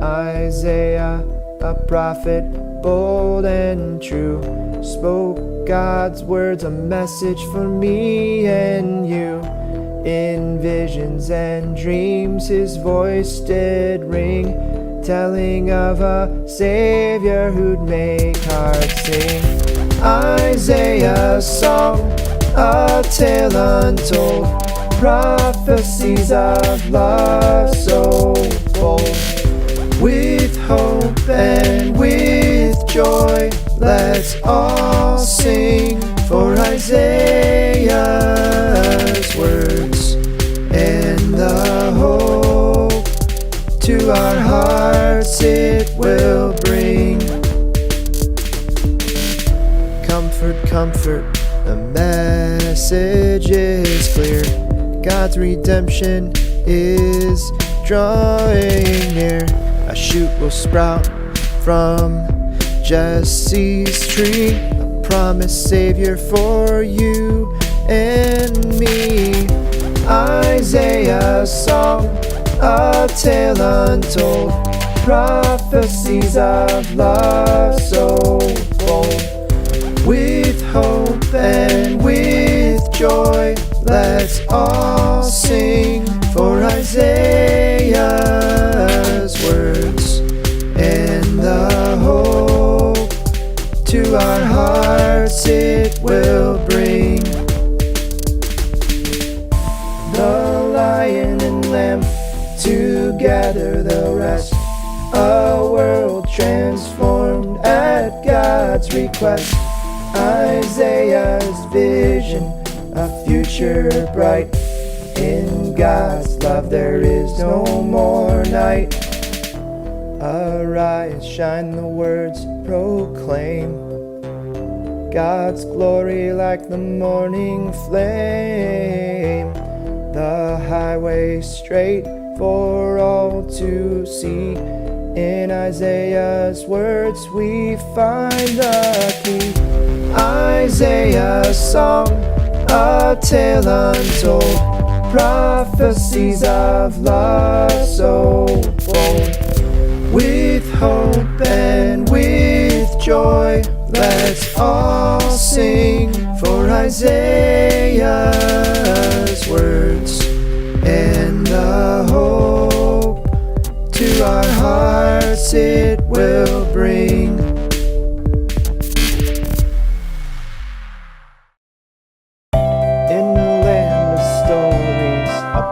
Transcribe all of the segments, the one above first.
Isaiah, a prophet, bold and true, spoke God's words, a message for me and you. In visions and dreams his voice did ring, telling of a Savior who'd make hearts sing. Isaiah's song, a tale untold, prophecies of love so bold. With hope and with joy, let's all sing for Isaiah's words, and the hope to our hearts it will bring. Comfort, comfort, the message is clear. God's redemption is drawing near. A shoot will sprout from Jesse's tree, a promised Savior for you and me. Isaiah's song, a tale untold, prophecies of love so bold. With hope and with joy, let's all sing for Isaiah's words, and the hope to our hearts it will bring. The lion and lamb together they'll rest, a world transformed at God's request. Isaiah's vision, a future bright. In God's love there is no more night. Arise, shine, the words proclaim God's glory like the morning flame. The highway straight for all to see. In Isaiah's words we find the key. Isaiah's song, a tale untold, prophecies of love so bold. With hope and with joy, let's all sing for Isaiah's words, and the hope to our hearts it will bring.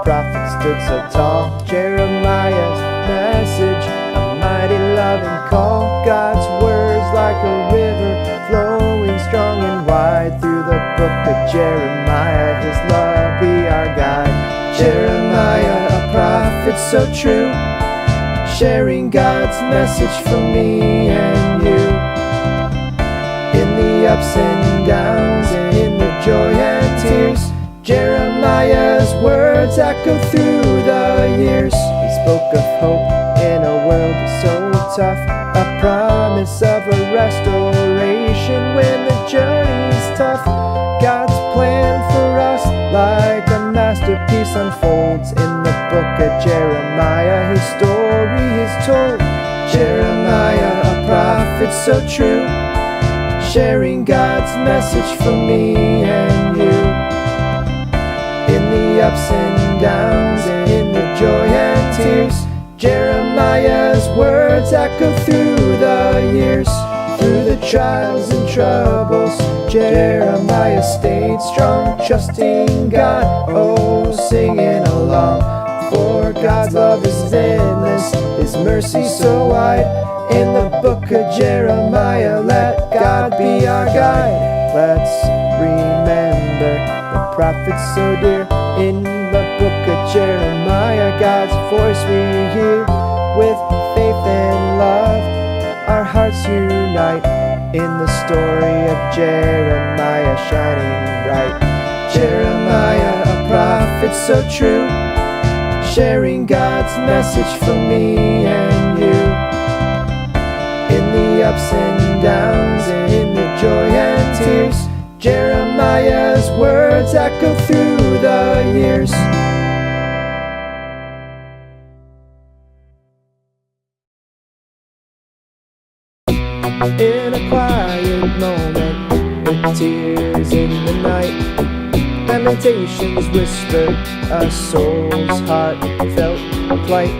Prophet stood so tall, Jeremiah's message, a mighty loving call. God's words like a river flowing strong and wide through the book of Jeremiah. His love be our guide. Jeremiah, a prophet so true, sharing God's message for me and you. In the ups and downs and in the joy and tears, Jeremiah's words echo through the years. He spoke of hope in a world so tough, a promise of a restoration when the journey's tough. God's plan for us like a masterpiece unfolds in the book of Jeremiah. His story is told. Jeremiah, a prophet so true, sharing God's message for me and you. In the ups and downs and in the joy and tears, Jeremiah's words echo through the years. Through the trials and troubles, Jeremiah stayed strong, trusting God, oh, singing along. For God's love is endless, His mercy so wide. In the book of Jeremiah, let God be our guide. Let's remember the prophets so dear. In the book of Jeremiah, God's voice we hear. With faith and love, our hearts unite in the story of Jeremiah shining bright. Jeremiah, a prophet so true, sharing God's message for me and you. In the ups and downs and in the joy and tears, Jeremiah's words echo through the years. in a quiet moment, with tears in the night. Lamentations whisper a soul's heartfelt plight.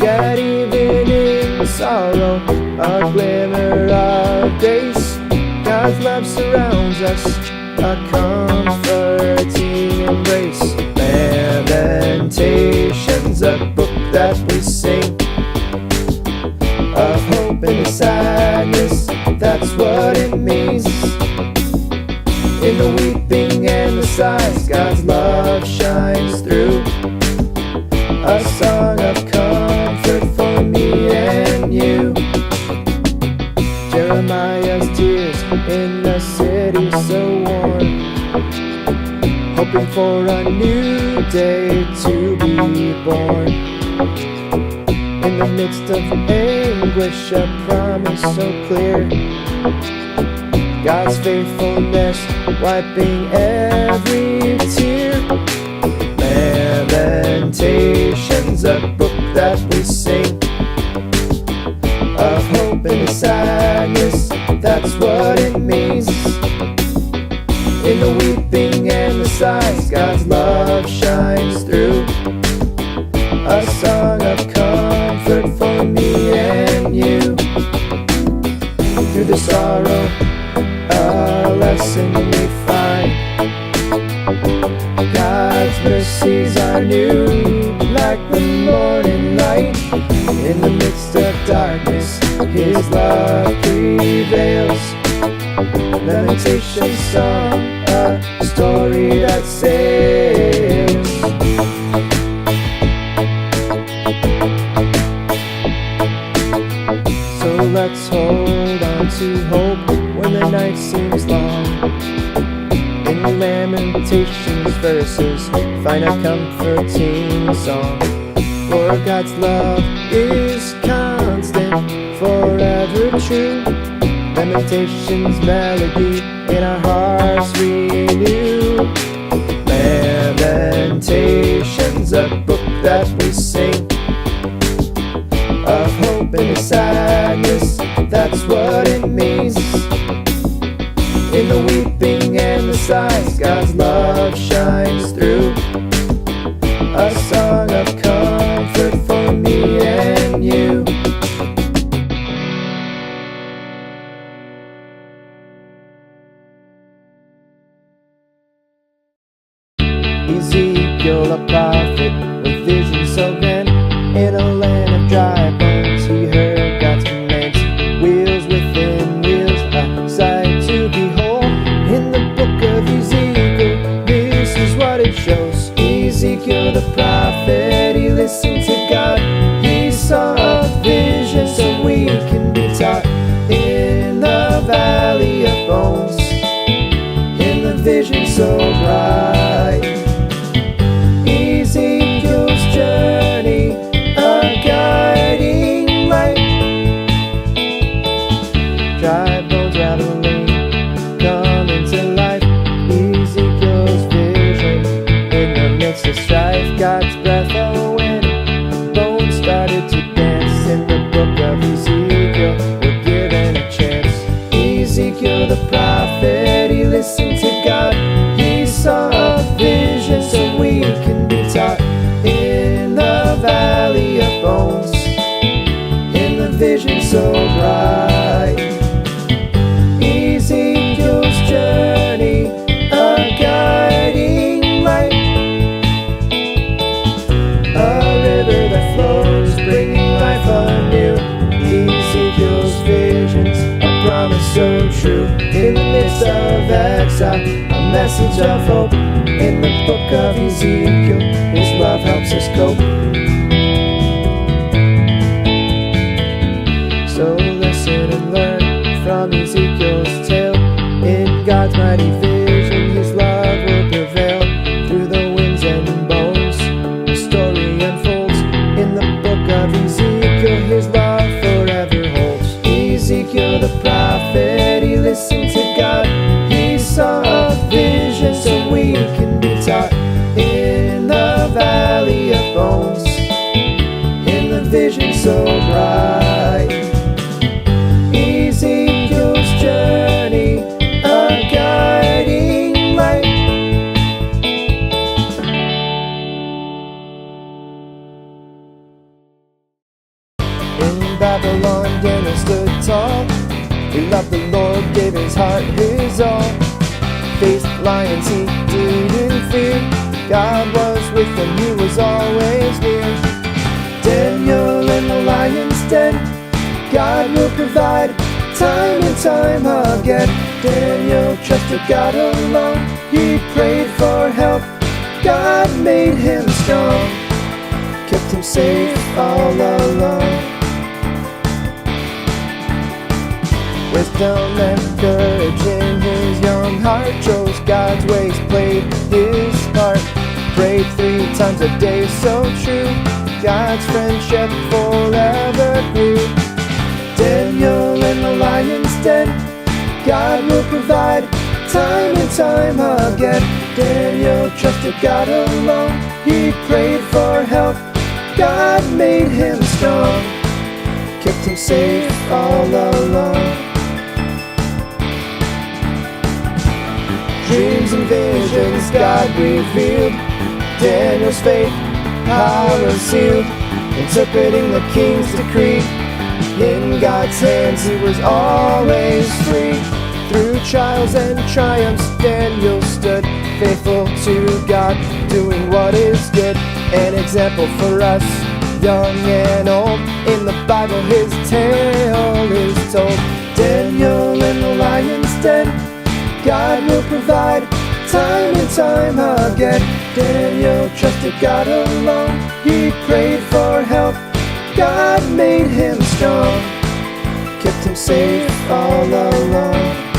Yet even in the sorrow, a glimmer of grace. God's love surrounds us, a comforting embrace. Lamentations, a book that we sing, of hope and sadness, that's what it means. In the weeping and the sighs, God's love shines through. A song of comfort for me and you. Jeremiah's tears in the city so warm, hoping for a new day to be born. In the midst of anguish, a promise so clear. God's faithfulness wiping every tear. Lamentations, a book that we sing, of hope and sadness, that's what it means. In the weeping and the sighs, God's love shines through. A song of comfort for me and you. Through the sorrow, a lesson we find. God's mercies are new, like the morning light. In the midst of darkness, His love prevails. Lamentations song, a story that sails. So let's hold on to hope when the night seems long. In the Lamentations verses, find a comforting song. For God's love is constant, forever true. Lamentations melody in our hearts renew. Lamentations, a book that we sing, of hope and sadness, that's what it means. In the weeping and the sighs, God's love shines through. A song of comfort for me and you. Ezekiel, a prophet with vision so grand, in a land of dry bones he heard God's commands. Wheels within wheels, a sight to behold. In the book of Ezekiel, this is what it shows. Ezekiel the prophet, he listened to God. He saw a vision so we can be taught. In the valley of bones, in the vision so bright, Ezekiel's journey, a guiding light. Dry bones rattling, coming to life. Ezekiel's vision in the midst of strife. God's breath a wind, bones started to dance. In the book of Ezekiel, we're given a chance. Ezekiel the prophet, he listened to God. He saw a vision so we can be taught. In the valley of bones, in the vision so bright, Ezekiel's journey, a guiding light. A river that flows, bringing life anew. Ezekiel's visions, a promise so true. In the midst of exile, a message of hope. In the book of Ezekiel, His love helps us cope. So listen and learn from Ezekiel's tale. In God's mighty vision, His love will prevail. Through the winds and bones, the story unfolds. In the book of Ezekiel, His love forever holds. Ezekiel the prophet, he listened to God. He saw a vision so we can be taught. In In Babylon, Daniel stood tall. He loved the Lord, gave his heart his all. Faced lions he didn't fear. God was with him, he was always near. Daniel in the lion's den, God will provide time and time again. Daniel trusted God alone, he prayed for help. God made him strong, kept him safe all along. Wisdom and courage in his young heart, chose God's ways, played his part, prayed 3 times a day, so true. God's friendship forever grew. Daniel in the lion's den, God will provide time and time again. Daniel trusted God alone, he prayed for help. God made him strong, kept him safe all along. Dreams and visions God revealed, Daniel's faith, power sealed, interpreting the king's decree. In God's hands he was always free. Through trials and triumphs Daniel stood, faithful to God, doing what is good. An example for us, young and old. In the Bible his tale is told. Daniel in the lion's den, God will provide time and time again. Daniel trusted God alone, he prayed for help. God made him strong, kept him safe all along.